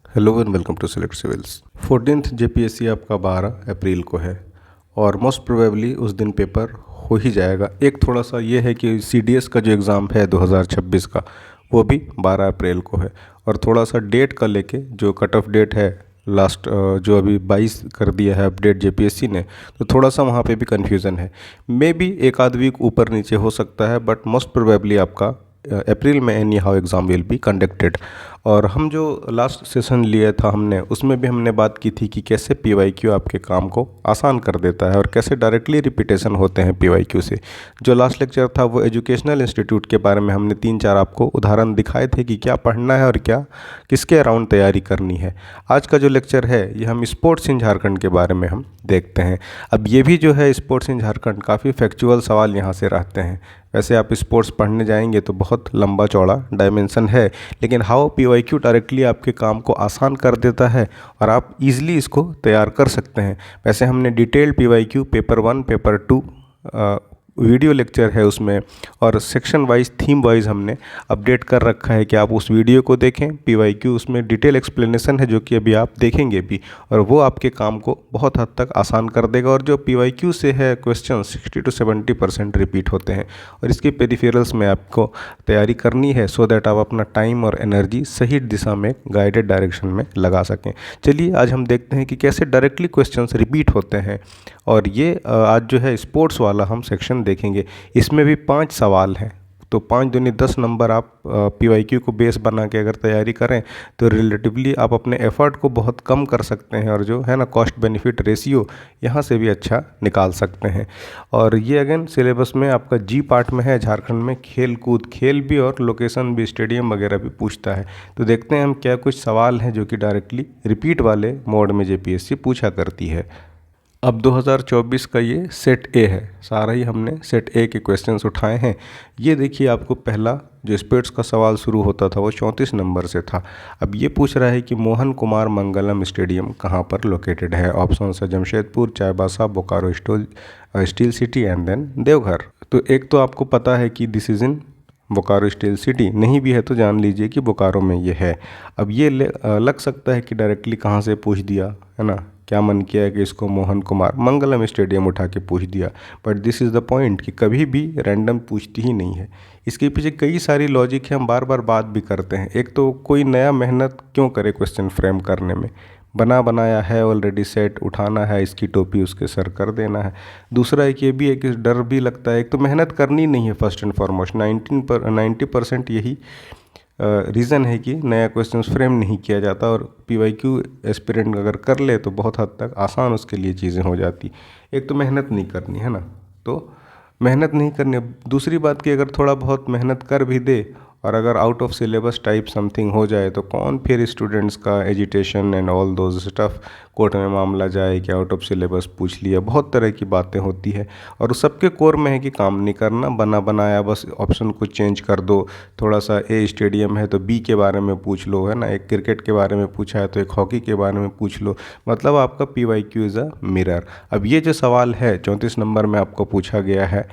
Hello and welcome to select civils. 14th JPSC आपका 12 अप्रैल को है और मोस्ट प्रोबेबली उस दिन पेपर हो ही जाएगा। एक थोड़ा सा ये है कि सीडीएस का जो एग्ज़ाम है 2026 का वो भी 12 अप्रैल को है और थोड़ा सा डेट का लेके जो कट ऑफ डेट है लास्ट जो अभी 22 कर दिया है अपडेट जेपीएससी ने, तो थोड़ा सा वहाँ पे भी कन्फ्यूज़न है। मे बी एक आध वीक ऊपर नीचे हो सकता है, बट मोस्ट प्रोबेबली आपका अप्रैल में any how exam will be conducted. और हम जो लास्ट सेशन लिए था हमने, उसमें भी हमने बात की थी कि कैसे पीवाईक्यू आपके काम को आसान कर देता है और कैसे डायरेक्टली रिपीटेशन होते हैं पीवाईक्यू से। जो लास्ट लेक्चर था वो एजुकेशनल इंस्टीट्यूट के बारे में हमने 3-4 आपको उदाहरण दिखाए थे कि क्या पढ़ना है और क्या किसके अराउंड तैयारी करनी है। आज का जो लेक्चर है ये हम स्पोर्ट्स इन झारखंड के बारे में हम देखते हैं। अब ये भी जो है स्पोर्ट्स इन झारखंड काफ़ी फैक्चुअल सवाल यहाँ से रहते हैं। वैसे आप स्पोर्ट्स पढ़ने जाएंगे तो बहुत लंबा चौड़ा डायमेंशन है, लेकिन हाउ पीवाईक्यू डायरेक्टली आपके काम को आसान कर देता है और आप इजीली इसको तैयार कर सकते हैं। वैसे हमने detailed PYQ paper 1 paper 2 video lecture है उसमें, और सेक्शन वाइज थीम वाइज हमने अपडेट कर रखा है कि आप उस वीडियो को देखें। पीवाईक्यू उसमें डिटेल एक्सप्लेनेशन है जो कि अभी आप देखेंगे भी, और वो आपके काम को बहुत हद तक आसान कर देगा। और जो पीवाईक्यू से है क्वेश्चन 60 to 70% रिपीट होते हैं और इसके पेरिफेरल्स में आपको तैयारी करनी है सो दैट आप अपना टाइम और एनर्जी सही दिशा में गाइडेड डायरेक्शन में लगा सकें। चलिए आज हम देखते हैं कि कैसे डायरेक्टली क्वेश्चंस रिपीट होते हैं। और ये आज जो है स्पोर्ट्स वाला हम सेक्शन देखेंगे। इसमें भी 5 सवाल हैं, तो 5 दूनी 10 नंबर आप पीवाईक्यू को बेस बना के अगर तैयारी करें तो रिलेटिवली आप अपने एफर्ट को बहुत कम कर सकते हैं और जो है ना कॉस्ट बेनिफिट रेशियो यहाँ से भी अच्छा निकाल सकते हैं। और ये अगेन सिलेबस में आपका जी पार्ट में है। झारखंड में खेल कूद, खेल भी और लोकेशन भी, स्टेडियम वगैरह भी पूछता है। तो देखते हैं हम क्या कुछ सवाल हैं जो कि डायरेक्टली रिपीट वाले मोड में जेपीएससी पूछा करती है। अब 2024 का ये सेट ए है, सारा ही हमने सेट ए के क्वेश्चंस उठाए हैं। ये देखिए, आपको पहला जो स्पोर्ट्स का सवाल शुरू होता था वो 34 नंबर से था। अब ये पूछ रहा है कि मोहन कुमार मंगलम स्टेडियम कहाँ पर लोकेटेड है। ऑप्शन है Jamshedpur, Chaibasa, Bokaro steel city and then Deoghar. तो एक तो आपको पता है कि this is in Bokaro steel city, नहीं भी है तो जान लीजिए कि बोकारो में ये है। अब ये लग सकता है कि डायरेक्टली कहाँ से पूछ दिया है ना, क्या मन किया है कि इसको मोहन कुमार मंगलम स्टेडियम उठा के पूछ दिया। But this is the point कि कभी भी रैंडम पूछती ही नहीं है। इसके पीछे कई सारी लॉजिक है, हम बार बार बात भी करते हैं। एक तो कोई नया मेहनत क्यों करे क्वेश्चन फ्रेम करने में, बना बनाया है ऑलरेडी सेट, उठाना है इसकी टोपी उसके सर कर देना है। दूसरा एक ये भी है कि डर भी लगता है, एक तो मेहनत करनी नहीं है फर्स्ट एंड फॉरमोस्ट। 90% यही रीज़न है कि नया क्वेश्चन फ्रेम नहीं किया जाता, और पीवाईक्यू एस्पिरेंट अगर कर ले तो बहुत हद तक आसान उसके लिए चीज़ें हो जाती। एक तो मेहनत नहीं करनी है ना, तो मेहनत नहीं करनी। दूसरी बात कि अगर थोड़ा बहुत मेहनत कर भी दे और अगर out of syllabus type something हो जाए तो कौन फिर स्टूडेंट्स का agitation and all those stuff, court में मामला जाए कि आउट ऑफ सिलेबस पूछ लिया, बहुत तरह की बातें होती है। और उस सबके कोर में है कि काम नहीं करना, बना बनाया बस ऑप्शन को चेंज कर दो। थोड़ा सा ए स्टेडियम है तो बी के बारे में पूछ लो, है ना, एक क्रिकेट के बारे में पूछा है तो एक हॉकी के बारे में पूछ लो। मतलब आपका पीवाईक्यू इज़ अ मिरर। अब ये जो सवाल है 34 नंबर में आपको पूछा गया है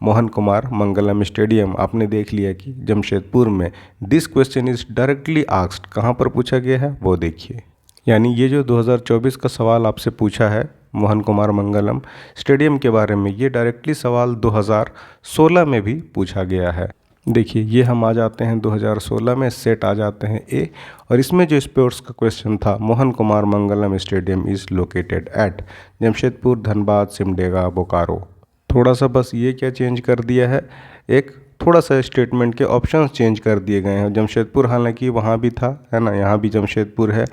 मोहन कुमार मंगलम स्टेडियम, आपने देख लिया कि जमशेदपुर में। This question is directly asked, कहाँ पर पूछा गया है वो देखिए। यानी ये जो 2024 का सवाल आपसे पूछा है मोहन कुमार मंगलम स्टेडियम के बारे में, ये डायरेक्टली सवाल 2016 में भी पूछा गया है। देखिए ये हम आ जाते हैं 2016 में, सेट आ जाते हैं ए, और इसमें जो स्पोर्ट्स का क्वेश्चन था, Mohan Kumar Mangalam stadium is located at Jamshedpur, Dhanbad, Simdega, Bokaro. थोड़ा सा बस ये क्या चेंज कर दिया है, एक थोड़ा सा स्टेटमेंट के ऑप्शंस चेंज कर दिए गए हैं। जमशेदपुर हालांकि वहाँ भी था, है ना, यहाँ भी जमशेदपुर है,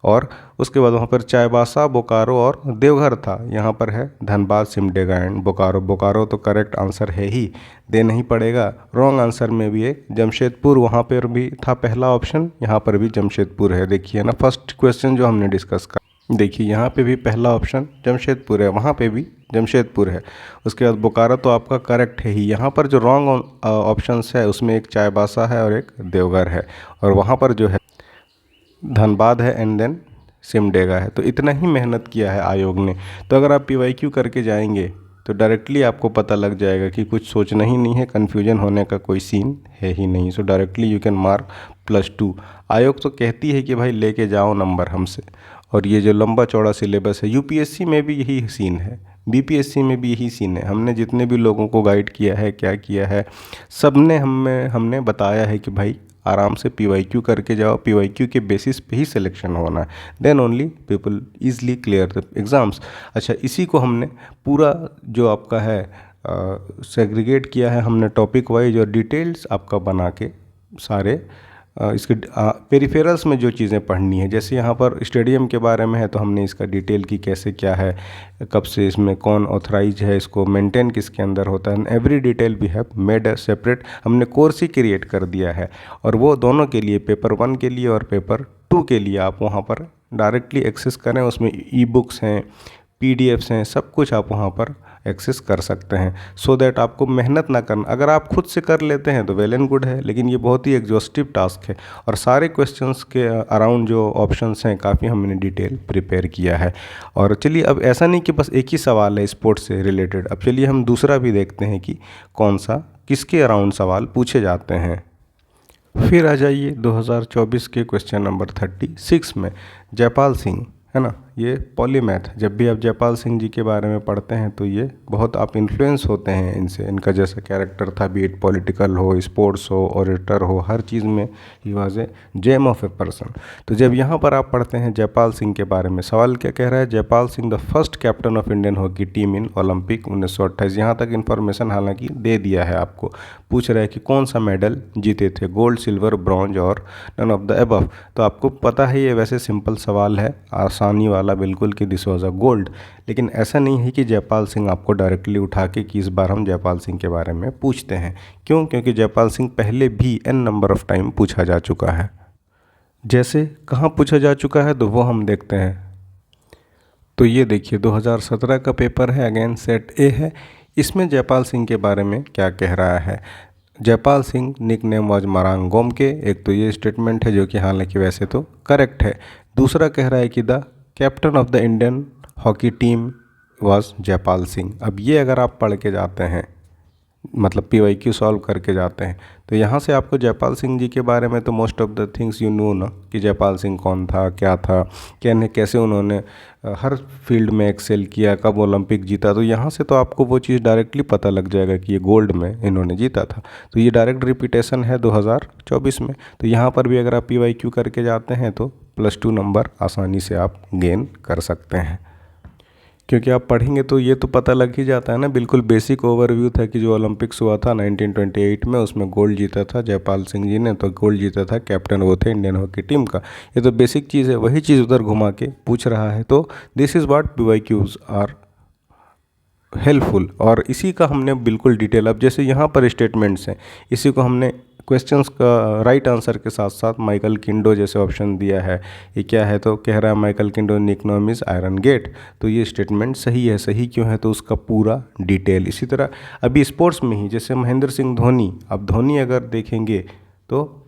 और उसके बाद वहाँ पर चाईबासा, बोकारो और देवघर था। यहाँ पर है धनबाद, सिमडेगा एंड बोकारो। बोकारो तो करेक्ट आंसर है ही, देना ही पड़ेगा। रॉन्ग आंसर में भी एक जमशेदपुर, वहाँ पर भी था पहला ऑप्शन, यहाँ पर भी जमशेदपुर है। देखिए ना, फर्स्ट क्वेश्चन जो हमने डिस्कस कर, देखिए यहाँ पे भी पहला ऑप्शन जमशेदपुर है, वहाँ पे भी जमशेदपुर है। उसके बाद बोकारो तो आपका करेक्ट है ही। यहाँ पर जो रॉन्ग ऑप्शंस है उसमें एक चाईबासा है और एक देवघर है, और वहाँ पर जो है धनबाद है एंड देन सिमडेगा है। तो इतना ही मेहनत किया है आयोग ने। तो अगर आप पीवाईक्यू करके जाएंगे तो डायरेक्टली आपको पता लग जाएगा कि कुछ सोचना ही नहीं है, कन्फ्यूजन होने का कोई सीन है ही नहीं। सो डायरेक्टली यू कैन मार्क +2। आयोग तो कहती है कि भाई लेके जाओ नंबर हमसे, और ये जो लंबा चौड़ा सिलेबस है, यूपीएससी में भी यही सीन है, बीपीएससी में भी यही सीन है। हमने जितने भी लोगों को गाइड किया है, क्या किया है, सब ने हमने बताया है कि भाई आराम से पीवाईक्यू करके जाओ, पीवाईक्यू के बेसिस पे ही सिलेक्शन होना है, then only people easily clear the exams. अच्छा, इसी को हमने पूरा जो आपका है सेग्रीगेट किया है हमने टॉपिक वाइज, और डिटेल्स आपका बना के सारे इसके पेरिफेरल्स में जो चीज़ें पढ़नी है, जैसे यहाँ पर स्टेडियम के बारे में है तो हमने इसका डिटेल की कैसे क्या है, कब से इसमें कौन ऑथराइज है, इसको मेंटेन किसके अंदर होता है, every detail we have made a separate, हमने कोर्स ही क्रिएट कर दिया है। और वो दोनों के लिए, पेपर 1 के लिए और पेपर 2 के लिए आप वहाँ पर डायरेक्टली एक्सेस करें। उसमें ई बुक्स हैं, पीडीएफ्स हैं, सब कुछ आप वहाँ पर एक्सेस कर सकते हैं, सो दैट आपको मेहनत ना करना। अगर आप खुद से कर लेते हैं तो वेल एंड गुड है, लेकिन ये बहुत ही एग्जॉस्टिव टास्क है, और सारे क्वेश्चंस के अराउंड जो ऑप्शंस हैं काफ़ी हमने डिटेल प्रिपेयर किया है। और चलिए, अब ऐसा नहीं कि बस एक ही सवाल है स्पोर्ट्स से रिलेटेड, अब चलिए हम दूसरा भी देखते हैं कि कौन सा किसके अराउंड सवाल पूछे जाते हैं। फिर आ जाइए 2024 के क्वेश्चन नंबर 36 में, जयपाल सिंह, है ना, ये पॉलीमैथ। जब भी आप जयपाल सिंह जी के बारे में पढ़ते हैं तो ये बहुत आप इन्फ्लुएंस होते हैं इनसे, इनका जैसा कैरेक्टर था, बी इट पॉलिटिकल हो, स्पोर्ट्स हो, ऑरेटर हो, हर चीज़ में ही was a gem of a person. तो जब यहाँ पर आप पढ़ते हैं जयपाल सिंह के बारे में, सवाल क्या कह रहा है, Jaipal Singh the first captain of Indian hockey team in Olympic 1928। यहाँ तक इन्फॉर्मेशन हालांकि दे दिया है आपको। पूछ रहा है कि कौन सा मेडल जीते थे, गोल्ड, सिल्वर, ब्रॉन्ज और नन ऑफ द अबव। तो आपको पता है ये वैसे सिंपल सवाल है, आसानी वाला बिल्कुल, कि दिस वाज अ गोल्ड। लेकिन ऐसा नहीं है कि जयपाल सिंह आपको डायरेक्टली उठा के कि इस बार हम जयपाल सिंह के बारे में पूछते हैं। क्यों? क्योंकि जयपाल सिंह पहले भी n नंबर ऑफ टाइम पूछा जा चुका है। जैसे कहाँ पूछा जा चुका है तो वो हम देखते हैं। तो ये देखिए 2017 का पेपर है, अगेन सेट ए है। इसमें जयपाल सिंह के बारे में क्या कह रहा है, Jaipal Singh nick name was Marang Gomke. एक तो ये स्टेटमेंट है जो कि हालांकि वैसे तो करेक्ट है। दूसरा कह रहा है कि the captain of the Indian hockey team was Jaipal Singh. अब ये अगर आप पढ़ के जाते हैं, मतलब पीवाईक्यू सॉल्व करके जाते हैं, तो यहाँ से आपको जयपाल सिंह जी के बारे में तो most of the things you know ना, कि जयपाल सिंह कौन था, क्या था, कैसे उन्होंने हर फील्ड में एक्सेल किया, कब ओलंपिक जीता। तो यहाँ से तो आपको वो चीज़ डायरेक्टली पता लग जाएगा कि ये गोल्ड में इन्होंने जीता था। तो ये डायरेक्ट रिपीटेशन है 2024 में। तो यहाँ पर भी अगर आप पीवाईक्यू करके जाते हैं तो +2 नंबर आसानी से आप गेन कर सकते हैं, क्योंकि आप पढ़ेंगे तो ये तो पता लग ही जाता है ना। बिल्कुल बेसिक ओवरव्यू था कि जो ओलंपिक्स हुआ था 1928 में, उसमें गोल्ड जीता था जयपाल सिंह जी ने। तो गोल्ड जीता था, कैप्टन वो थे इंडियन हॉकी टीम का। ये तो बेसिक चीज़ है, वही चीज़ उधर घुमा के पूछ रहा है। तो this is what PYQs are helpful. और इसी का हमने बिल्कुल डिटेल, अब जैसे यहाँ पर स्टेटमेंट्स हैं, इसी को हमने क्वेश्चंस का राइट आंसर के साथ साथ माइकल किंडो जैसे ऑप्शन दिया है। ये क्या है, तो कह रहा है Michael Kindo nickname is iron gate. तो ये स्टेटमेंट सही है। सही क्यों है, तो उसका पूरा डिटेल। इसी तरह अभी स्पोर्ट्स में ही जैसे महेंद्र सिंह धोनी, अब धोनी अगर देखेंगे तो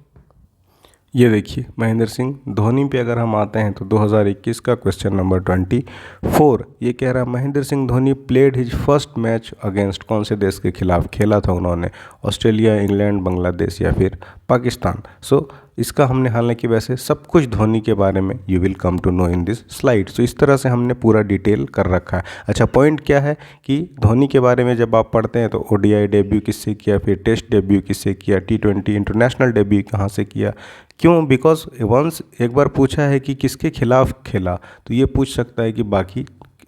ये देखिए महेंद्र सिंह धोनी पे अगर हम आते हैं तो 2021 का क्वेश्चन नंबर 24, ये कह रहा है Mahendra Singh Dhoni played his first match against, कौन से देश के खिलाफ खेला था उन्होंने, ऑस्ट्रेलिया, इंग्लैंड, बांग्लादेश या फिर पाकिस्तान। सो इसका हमने हालांकि वैसे सब कुछ धोनी के बारे में you will come to know in this slide. So इस तरह से हमने पूरा डिटेल कर रखा है। अच्छा, पॉइंट क्या है कि धोनी के बारे में जब आप पढ़ते हैं तो ओडीआई डेब्यू किससे किया, फिर टेस्ट डेब्यू किससे किया, T20 इंटरनेशनल डेब्यू कहाँ से किया, क्यों, बिकॉज वंस एक बार पूछा है कि किसके खिलाफ खेला, तो ये पूछ सकता है कि बाकी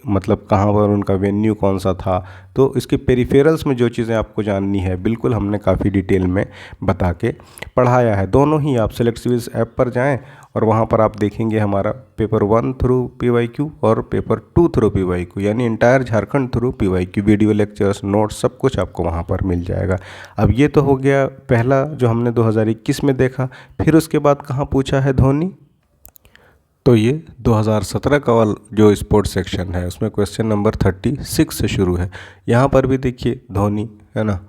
मतलब कहाँ पर उनका वेन्यू कौन सा था। तो इसके पेरिफेरल्स में जो चीज़ें आपको जाननी है बिल्कुल हमने काफ़ी डिटेल में बता के पढ़ाया है। दोनों ही आप सेलेक्ट सिविल्स ऐप पर जाएं और वहाँ पर आप देखेंगे हमारा पेपर 1 थ्रू पीवाईक्यू और पेपर 2 थ्रू पीवाईक्यू, यानी entire Jharkhand through PYQ, video lectures, notes, सब कुछ आपको वहाँ पर मिल जाएगा। अब ये तो हो गया पहला जो हमने 2021 में देखा। फिर उसके बाद कहाँ पूछा है धोनी, तो ये 2017 का वाला जो स्पोर्ट्स सेक्शन है उसमें क्वेश्चन नंबर 36 से शुरू है। यहाँ पर भी देखिए धोनी, है ना,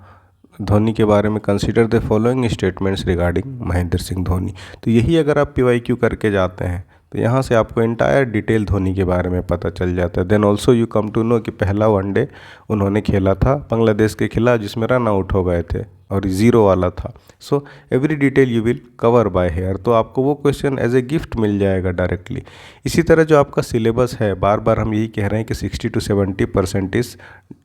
धोनी के बारे में consider the following statements regarding Mahendra Singh Dhoni. तो यही अगर आप पीवाईक्यू करके जाते हैं तो यहाँ से आपको इंटायर डिटेल धोनी के बारे में पता चल जाता है। Then also you come to know कि पहला वनडे उन्होंने खेला था बांग्लादेश के खिलाफ जिसमें रन आउट हो गए थे और 0 वाला था। So every detail you will cover by here, तो आपको वो क्वेश्चन एज ए गिफ्ट मिल जाएगा डायरेक्टली। इसी तरह जो आपका सिलेबस है, बार बार हम यही कह रहे हैं कि 60 to 70% is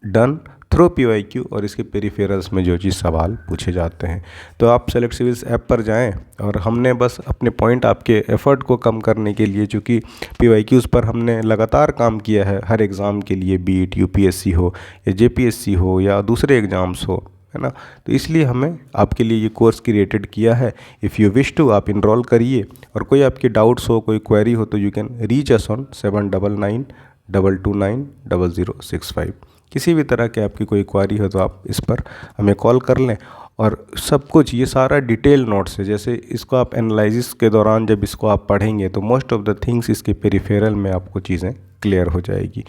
done through PYQ और इसके पेरिफेरल्स में जो चीज़ सवाल पूछे जाते हैं। तो आप सेलेक्ट सिविल्स ऐप पर जाएं और हमने बस अपने पॉइंट आपके एफर्ट को कम करने के लिए, चूँकि PYQs पर हमने लगातार काम किया है हर एग्ज़ाम के लिए, बीट UPSC हो या JPSC हो या दूसरे एग्ज़ाम्स हो, है ना, तो इसलिए हमें आपके लिए ये कोर्स क्रिएटेड किया है। इफ़ यू विश टू, आप इनरोल करिए और कोई आपकी डाउट्स हो, कोई क्वेरी हो तो you can reach us on 7992290065। किसी भी तरह के आपकी कोई क्वेरी हो तो आप इस पर हमें कॉल कर लें। और सब कुछ ये सारा डिटेल नोट्स है, जैसे इसको आप एनालिसिस के दौरान जब इसको आप पढ़ेंगे तो मोस्ट ऑफ द थिंग्स इसके पेरिफेरल में आपको चीज़ें क्लियर हो जाएगी।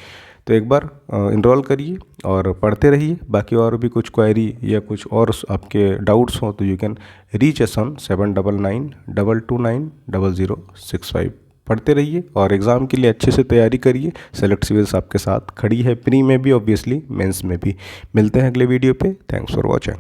तो एक बार इनरोल करिए और पढ़ते रहिए। बाकी और भी कुछ क्वेरी या कुछ और आपके डाउट्स हो तो you can reach us on 7992290065। पढ़ते रहिए और एग्ज़ाम के लिए अच्छे से तैयारी करिए। सेलेक्ट सिविल्स आपके साथ खड़ी है, प्री में भी ऑब्वियसली, मेंस में भी। मिलते हैं अगले वीडियो पे। Thanks for watching.